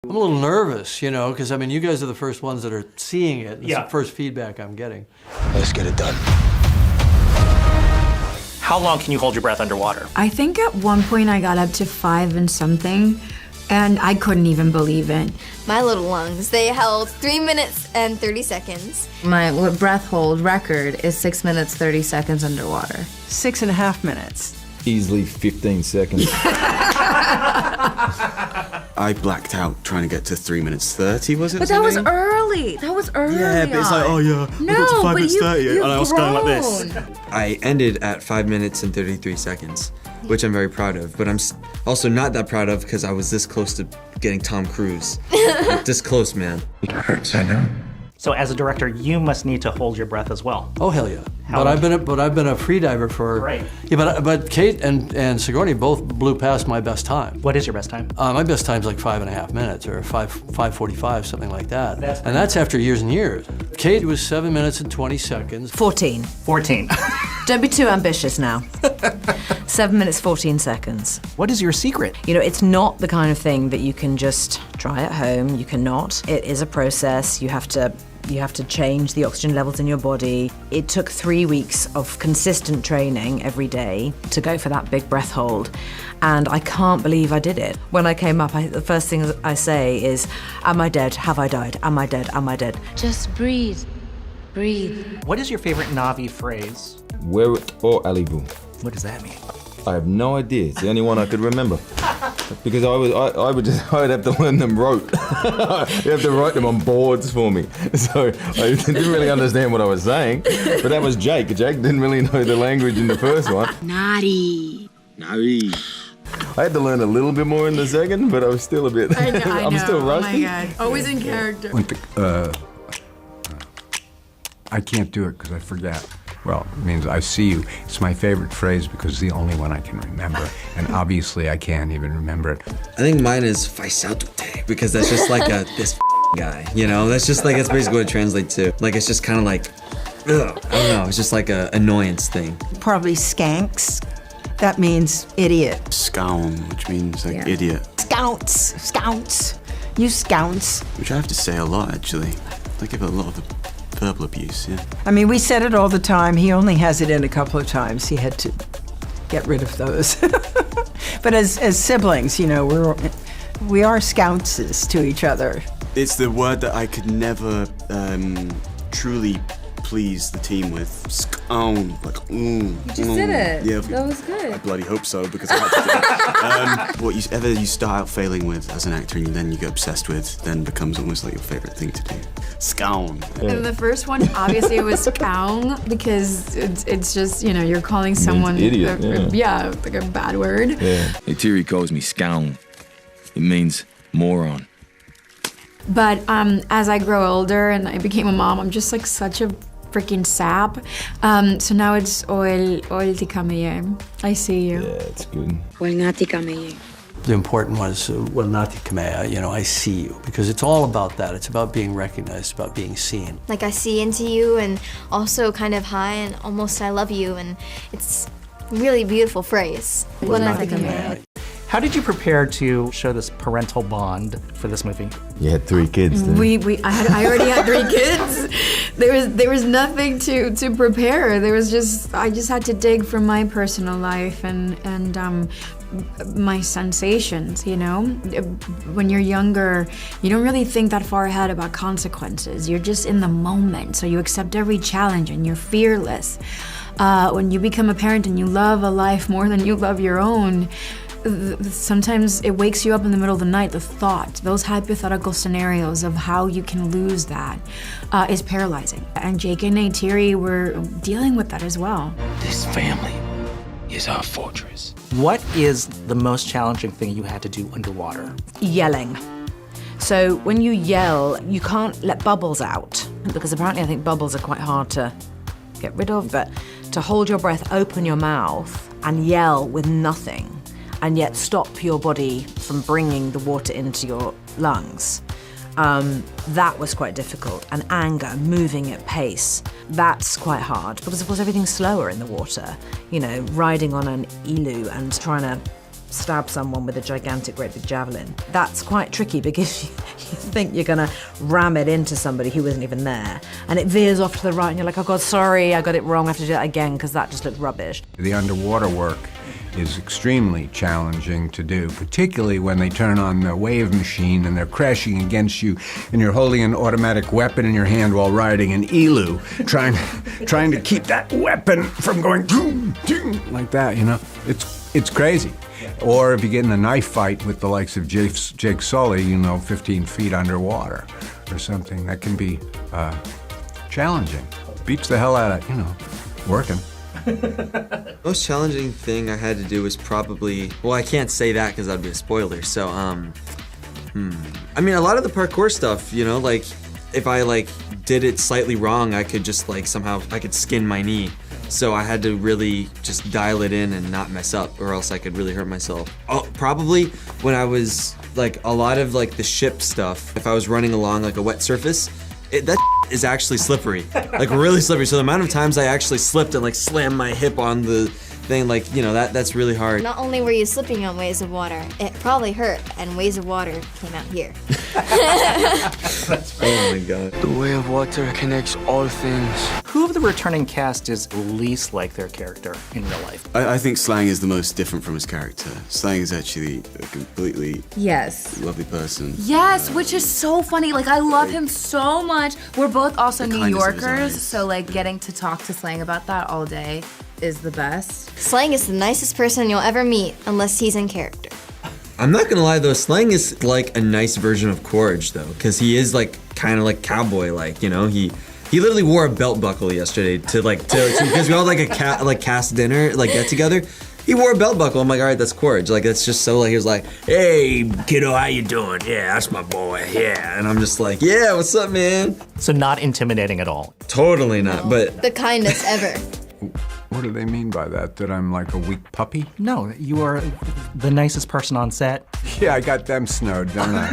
I'm a little nervous, you know, because I mean, you guys are the first ones that are seeing it. It's Yeah. the first feedback I'm getting. Let's get it done. How long can you hold your breath underwater? I think at one point I got up to 5 and something, and I couldn't even believe it. My little lungs, they held 3 minutes and 30 seconds. My breath hold record is 6 minutes, 30 seconds underwater. 6.5 minutes. Easily 15 seconds. I blacked out trying to get to 3 minutes 30, was it? But that was early. That was early. Yeah, but it's like, oh yeah, no, I got to 5 but minutes 30, and I was going like this. grown. I ended at 5 minutes and 33 seconds, which I'm very proud of, but I'm also not that proud of because I was this close to getting Tom Cruise. Like, this close, man. It hurts, I know. So as a director, you must need to hold your breath as well. Oh hell yeah! How But I've been a free diver for. Right. Yeah, but Kate and Sigourney both blew past my best time. What is your best time? My best time's like 5.5 minutes or 5:45, something like that. That's and that's after years and years. Kate was 7 minutes and 20 seconds. 14. 14. Don't be too ambitious now. 7 minutes, 14 seconds. What is your secret? You know, it's not the kind of thing that you can just try at home. You cannot. It is a process. You have to change the oxygen levels in your body. It took 3 weeks of consistent training every day to go for that big breath hold. And I can't believe I did it. When I came up, the first thing I say is, am I dead? Have I died? Am I dead? Am I dead? Just breathe. Breathe. What is your favorite Na'vi phrase? Wear it or Alibu. What does that mean? I have no idea. It's the only one I could remember. Because I would have to learn them rote. You have to write them on boards for me. So I didn't really understand what I was saying. But that was Jake. Jake didn't really know the language in the first one. Naughty. Naughty. I had to learn a little bit more in the second, but I was still a bit. I know. I'm still rusty. Oh my God. Always in character. I can't do it because I forget. Well, it means I see you. It's my favorite phrase because it's the only one I can remember. And obviously I can't even remember it. I think mine is Faisautute, because that's just like this guy, you know? That's basically what it translates to. Like, it's just kind of like, ugh, I don't know, it's just like a annoyance thing. Probably skanks. That means idiot. Scown, which means like idiot. Scounts. You scounts. Which I have to say a lot, actually. I give it a lot of verbal abuse, yeah. I mean, we said it all the time. He only has it in a couple of times. He had to get rid of those. But as siblings, you know, we are scoutses to each other. It's the word that I could never truly please the team with. Scown, like, You just did it. Yeah, That was good. I bloody hope so, because I had to do it. Whatever you start out failing with as an actor and then you get obsessed with, then becomes almost like your favorite thing to do. Scown. And the first one, obviously, it was scown because it's just, you know, you're calling someone idiot, like a bad word. Yeah. Tiri calls me scown. It means moron. But as I grow older and I became a mom, I'm just like such a freaking sap. So now it's oil tikameye. I see you. Yeah, it's good. The important one is Walnati Kamea, you know, I see you, because it's all about that. It's about being recognized, about being seen. Like I see into you, and also kind of high and almost I love you, and it's a really beautiful phrase. How did you prepare to show this parental bond for this movie? You had 3 kids, didn't you? I already had 3 kids. There was nothing to prepare. I just had to dig from my personal life and my sensations, you know? When you're younger, you don't really think that far ahead about consequences. You're just in the moment, so you accept every challenge and you're fearless. When you become a parent and you love a life more than you love your own, sometimes it wakes you up in the middle of the night. The thought, those hypothetical scenarios of how you can lose that is paralyzing. And Jake and Neytiri were dealing with that as well. This family is our fortress. What is the most challenging thing you had to do underwater? Yelling. So when you yell, you can't let bubbles out, because apparently I think bubbles are quite hard to get rid of, but to hold your breath, open your mouth, and yell with nothing, and yet stop your body from bringing the water into your lungs. That was quite difficult. And anger, moving at pace, that's quite hard because of course everything's slower in the water. You know, riding on an ilu and trying to stab someone with a gigantic great big javelin. That's quite tricky because you think you're gonna ram it into somebody who isn't even there, and it veers off to the right and you're like, oh God, sorry, I got it wrong, I have to do that again because that just looked rubbish. The underwater work is extremely challenging to do, particularly when they turn on the wave machine and they're crashing against you and you're holding an automatic weapon in your hand while riding an elu, trying to keep that weapon from going doom, doom, like that, you know? It's crazy. Or if you get in a knife fight with the likes of Jake Sully, you know, 15 feet underwater or something, that can be challenging. Beats the hell out of, you know, working. Most challenging thing I had to do was probably, well, I can't say that because that'd be a spoiler. So, I mean, a lot of the parkour stuff, you know, like if I like did it slightly wrong, I could just like somehow I could skin my knee. So I had to really just dial it in and not mess up, or else I could really hurt myself. Oh, probably when I was like a lot of like the ship stuff. If I was running along like a wet surface, that is actually slippery, like really slippery. So the amount of times I actually slipped and like slammed my hip on the thing, like, you know, that's really hard. Not only were you slipping on waves of water, it probably hurt, and waves of water came out here. Oh my God. The way of water connects all things. Who of the returning cast is least like their character in real life? I think Slang is the most different from his character. Slang is actually a completely lovely person. Yes, which is so funny. Like, I love him so much. We're both also New Yorkers, so like getting to talk to Slang about that all day is the best. Slang is the nicest person you'll ever meet, unless he's in character. I'm not gonna lie though, Slang is like a nice version of Courage though, because he is like kind of like cowboy-like, you know. He literally wore a belt buckle yesterday to because we all had like a cast dinner, like get together. He wore a belt buckle. I'm like, all right, that's Courage. Like, that's just so like, he was like, hey, kiddo, how you doing? Yeah, that's my boy, yeah. And I'm just like, yeah, what's up, man? So not intimidating at all? Totally not, but. The kindest ever. What do they mean by that? That I'm like a weak puppy? No, you are the nicest person on set. Yeah, I got them snowed, don't I?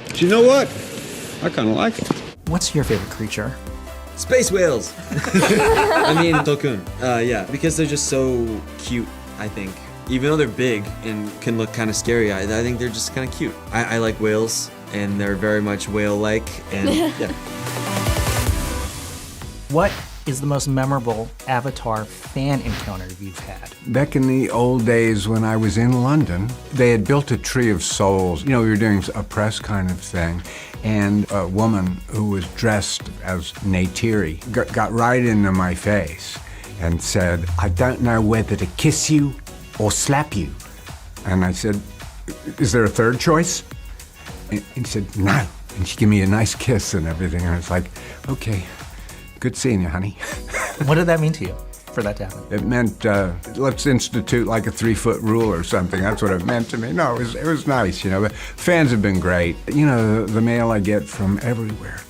But you know what? I kind of like it. What's your favorite creature? Space whales. I mean, Tokun. Yeah, because they're just so cute, I think. Even though they're big and can look kind of scary, I think they're just kind of cute. I like whales, and they're very much whale-like, and yeah. What is the most memorable Avatar fan encounter you've had? Back in the old days when I was in London, they had built a tree of souls. You know, we were doing a press kind of thing, and a woman who was dressed as Neytiri got right into my face and said, I don't know whether to kiss you or slap you. And I said, is there a third choice? And he said, no. And she gave me a nice kiss and everything. And I was like, okay. Good seeing you, honey. What did that mean to you for that to happen? It meant, let's institute like a 3-foot rule or something. That's what it meant to me. No, it was nice, you know. But fans have been great. You know, the mail I get from everywhere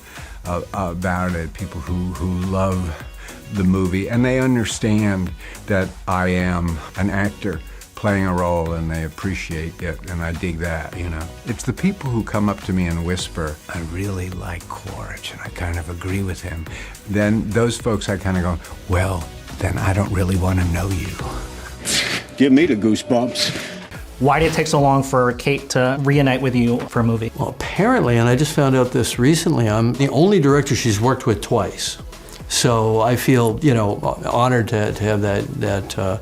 about it, people who love the movie, and they understand that I am an actor playing a role, and they appreciate it, and I dig that, you know. It's the people who come up to me and whisper, I really like Quaritch, and I kind of agree with him. Then those folks, I kind of go, well, then I don't really want to know you. Give me the goosebumps. Why did it take so long for Kate to reunite with you for a movie? Well, apparently, and I just found out this recently, I'm the only director she's worked with twice. So I feel, you know, honored to have that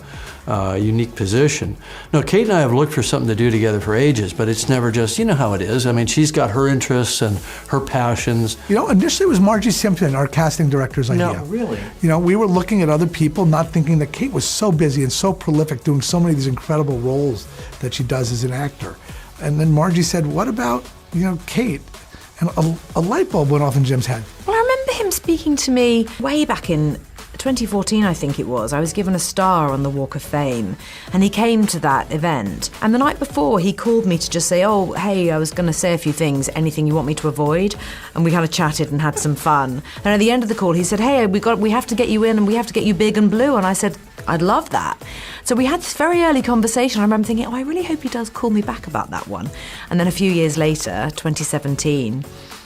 unique position. No, Kate and I have looked for something to do together for ages, but it's never just, you know how it is. I mean, she's got her interests and her passions. You know, initially it was Margie Simpson, our casting director's idea. No, really? You know, we were looking at other people, not thinking that Kate was so busy and so prolific, doing so many of these incredible roles that she does as an actor. And then Margie said, what about, you know, Kate? And a light bulb went off in Jim's head. Well, I remember him speaking to me way back in 2014, I think it was. I was given a star on the Walk of Fame, and he came to that event. And the night before, he called me to just say, oh, hey, I was going to say a few things, anything you want me to avoid? And we kind of chatted and had some fun. And at the end of the call, he said, hey, we have to get you in, and we have to get you big and blue. And I said, I'd love that. So we had this very early conversation. I remember thinking, oh, I really hope he does call me back about that one. And then a few years later, 2017,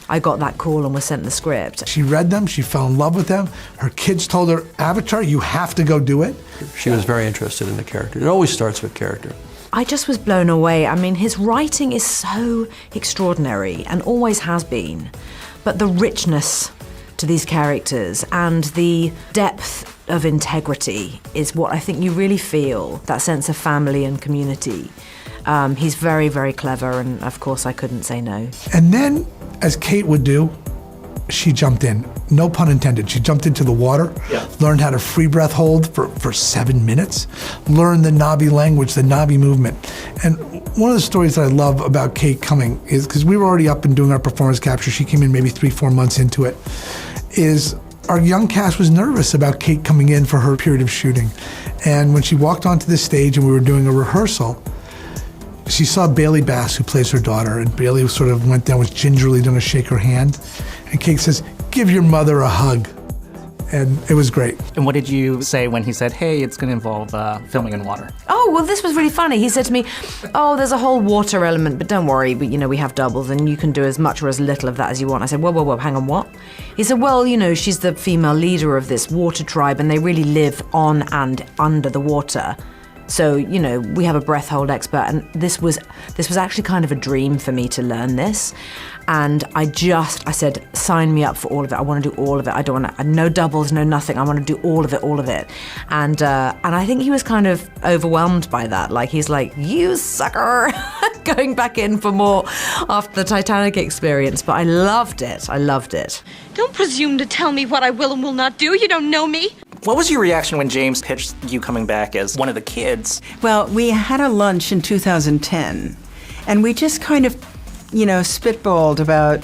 I got that call and was sent the script. She read them, she fell in love with them. Her kids told her, Avatar, you have to go do it. She was very interested in the character. It always starts with character. I just was blown away. I mean, his writing is so extraordinary and always has been. But the richness to these characters and the depth of integrity is what I think you really feel, that sense of family and community. He's very, very clever, and of course I couldn't say no. And then, as Kate would do, she jumped in. No pun intended. She jumped into the water, learned how to free breath hold for 7 minutes, learned the Nabi language, the Nabi movement. And one of the stories that I love about Kate coming is, because we were already up and doing our performance capture, she came in maybe 3-4 months into it, is our young cast was nervous about Kate coming in for her period of shooting. And when she walked onto the stage and we were doing a rehearsal, she saw Bailey Bass, who plays her daughter, and Bailey sort of went down, was gingerly going to shake her hand. And Kate says, give your mother a hug. And it was great. And what did you say when he said, hey, it's going to involve filming in water? Oh, well, this was really funny. He said to me, oh, there's a whole water element, but don't worry, we have doubles and you can do as much or as little of that as you want. I said, whoa, hang on, what? He said, well, she's the female leader of this water tribe and they really live on and under the water. So, we have a breath hold expert, and this was actually kind of a dream for me to learn this. And I said, sign me up for all of it. I want to do all of it. I don't want to, no doubles, no nothing. I want to do all of it. And I think he was kind of overwhelmed by that. Like, he's like, you sucker, going back in for more after the Titanic experience. But I loved it. Don't presume to tell me what I will and will not do. You don't know me. What was your reaction when James pitched you coming back as one of the kids? Well, we had a lunch in 2010, and we just kind of, spitballed about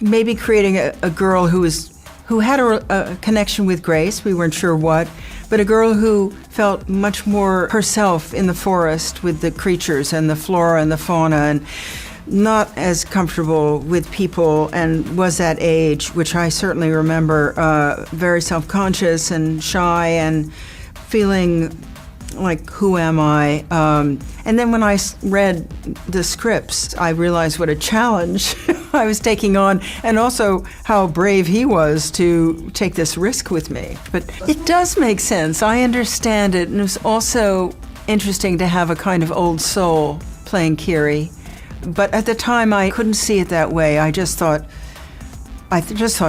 maybe creating a girl who had a connection with Grace. We weren't sure what, but a girl who felt much more herself in the forest with the creatures and the flora and the fauna, and not as comfortable with people, and was that age, which I certainly remember, very self-conscious and shy and feeling like, who am I? And then when I read the scripts, I realized what a challenge I was taking on, and also how brave he was to take this risk with me. But it does make sense. I understand it, and it was also interesting to have a kind of old soul playing Kiri. But at the time, I couldn't see it that way. I just thought,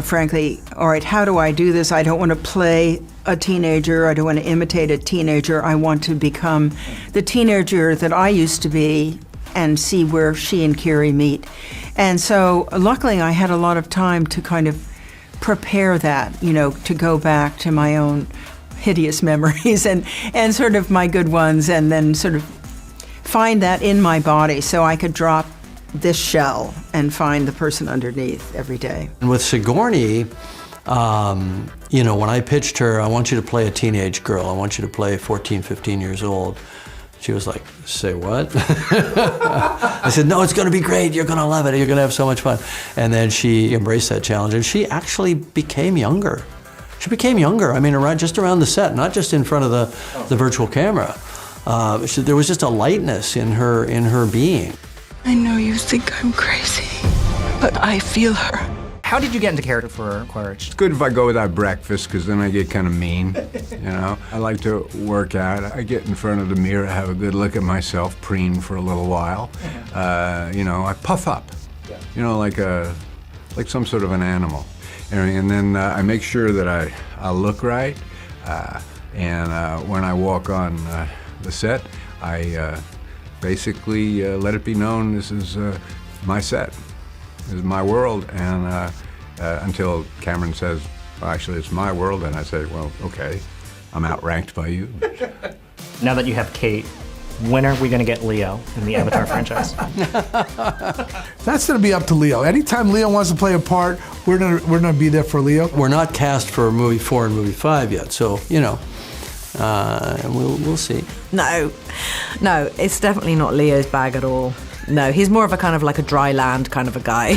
frankly, all right, how do I do this? I don't want to play a teenager. I don't want to imitate a teenager. I want to become the teenager that I used to be and see where she and Kiri meet. And so luckily, I had a lot of time to kind of prepare that, to go back to my own hideous memories and sort of my good ones, and then sort of find that in my body so I could drop this shell and find the person underneath every day. And with Sigourney, when I pitched her, I want you to play a teenage girl. I want you to play 14, 15 years old. She was like, say what? I said, no, it's going to be great. You're going to love it. You're going to have so much fun. And then she embraced that challenge, and she actually became younger. She became younger. I mean, just around the set, not just in front of the virtual camera. There was just a lightness in her being. I know you think I'm crazy, but I feel her. How did you get into character for Quaritch? It's good if I go without breakfast, because then I get kind of mean, I like to work out. I get in front of the mirror, have a good look at myself, preen for a little while. I puff up, like some sort of an animal. And then I make sure that I look right. And when I walk on the set, I basically let it be known this is my set. This is my world, and until Cameron says, well, actually, it's my world, and I say, well, okay, I'm outranked by you. Now that you have Kate, when are we going to get Leo in the Avatar franchise? That's going to be up to Leo. Anytime Leo wants to play a part, we're gonna be there for Leo. We're not cast for movie 4 and movie 5 yet, so, we'll see. No, it's definitely not Leo's bag at all. No, he's more of a kind of like a dry land kind of a guy.